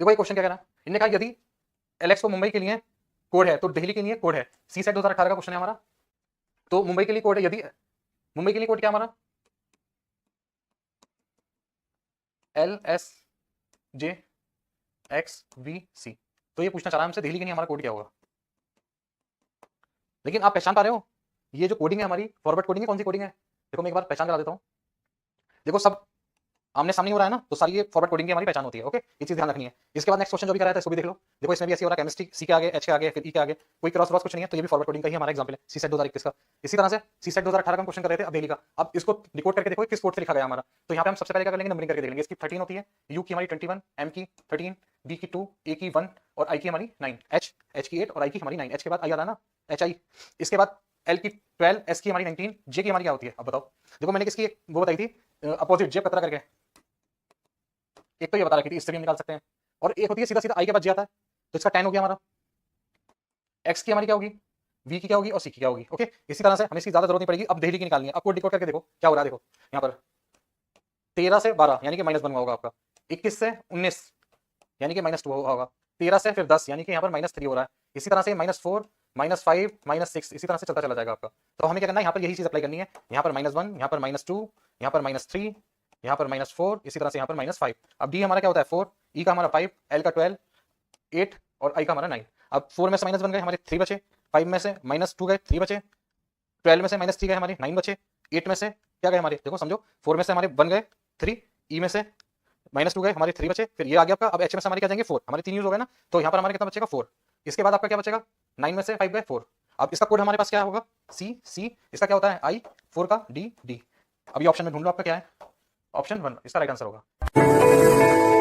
देखो ये क्वेश्चन क्या कह रहा है, इन्होंने कहा यदि एलएक्स को मुंबई के लिए कोड है तो दिल्ली के लिए कोड है। सी सेट 2018 का क्वेश्चन है हमारा। तो मुंबई के लिए कोड है, यदि मुंबई के लिए कोड क्या हमारा L S J X V C. तो ये पूछना चाह रहा है हमसे दिल्ली के लिए हमारा कोड क्या होगा। लेकिन आप पहचान पा रहे हो ये जो कोडिंग है हमारी फॉरवर्ड कोडिंग है, कौन सी कोडिंग है। देखो मैं एक बार पहचान करा देता हूं। देखो सब आमने सामने हो रहा है ना, तो सारी ये फॉरवर्ड कोडिंग की हमारी पहचान होती है। ओके, ये चीज ध्यान रखनी है। इसके बाद नेक्स्ट क्वेश्चन जो भी कराया था इसको भी देख लो। देखो इसमें भी ऐसे हो रहा है, केमिस्ट्री सी के आगे एच के आगे फिर ई के आगे कोई क्रॉस क्रॉस कुछ नहीं है, तो ये भी फॉरवर्ड कोडिंग का ही हमारा एग्जांपल है सी सेट 2021 का। इसी तरह से सी सेट 2018 का हम क्वेश्चन कर रहे थे अब दिल्ली का। अब इसको डिकोड करके देखो किस कोड से लिखा गया हमारा। तो यहाँ पे हम सबसे पहले क्या कर लेंगे, नंबरिंग करके देख लेंगे। इसकी 13 होती है, यू की हमारी 21, एम की 13, बी की 2, ए की 1 और आई की हमारी 9, एच की 8 और आई की हमारी 9। एच के बाद आई आ रहा है ना, एच आई। इसके बाद एल की 12, एस की हमारी 19, जे की हमारी क्या होती है अब बताओ। देखो मैंने किसकी वो बताई थी अपोजिट जे कतरा करके, एक तो ये बता रखी थी, इससे भी निकाल सकते हैं। और एक होती है सीधा सीधा आई के बाद जे आता है, तो इसका 10 हो गया हमारा। एक्स की हमारी क्या होगी, वी की क्या होगी और सी की क्या होगी। ओके, इसी तरह से हमें इसकी ज्यादा जरूरत नहीं पड़ेगी। अब दिल्ली की निकालनी है, आपको डिकोड करके देखो क्या हो रहा है। देखो यहाँ पर 13 से 12 यानी कि -1 होगा आपका, 21 से 19 यानी कि -2 होगा, 13 से फिर 10 यानी कि यहाँ पर -3 हो रहा है। इसी तरह से -4 -5 -6 इसी तरह से चलता चला जाएगा आपका। तो हमें क्या करना है, यहाँ पर यही चीज अप्लाई करनी है। यहाँ पर -1, यहाँ पर -2, यहाँ पर -3, यहाँ पर -4, इसी तरह से यहाँ पर -5। अब डी हमारा क्या होता है 4, ई का हमारा 5, एल का 12, 8 और आई का हमारा 9। अब 4 में से -1 गए हमारे 3 बचे, 5 में से -2 गए 3 बचे, 12 में से -3 गए हमारे 9 बचे, 8 में से क्या गए हमारे देखो समझो, 4 में से हमारे 1 गए 3, ई में से -2 गए हमारे 3 बचे, फिर ये आ गया आपका। अब एच में से हमारे क्या जाएंगे 4, हमारे 3 यूज हो गए ना, तो यहाँ पर हमारे कितना बचेगा 4। इसके बाद आपका क्या बचेगा, 9 में से 5 गए 4। अब इसका कोड हमारे पास क्या होगा सी सी, इसका क्या होता है आई, 4 का डी डी। अभी ऑप्शन में ढूंढ लो आपका क्या है, ऑप्शन 1 इसका राइट आंसर होगा।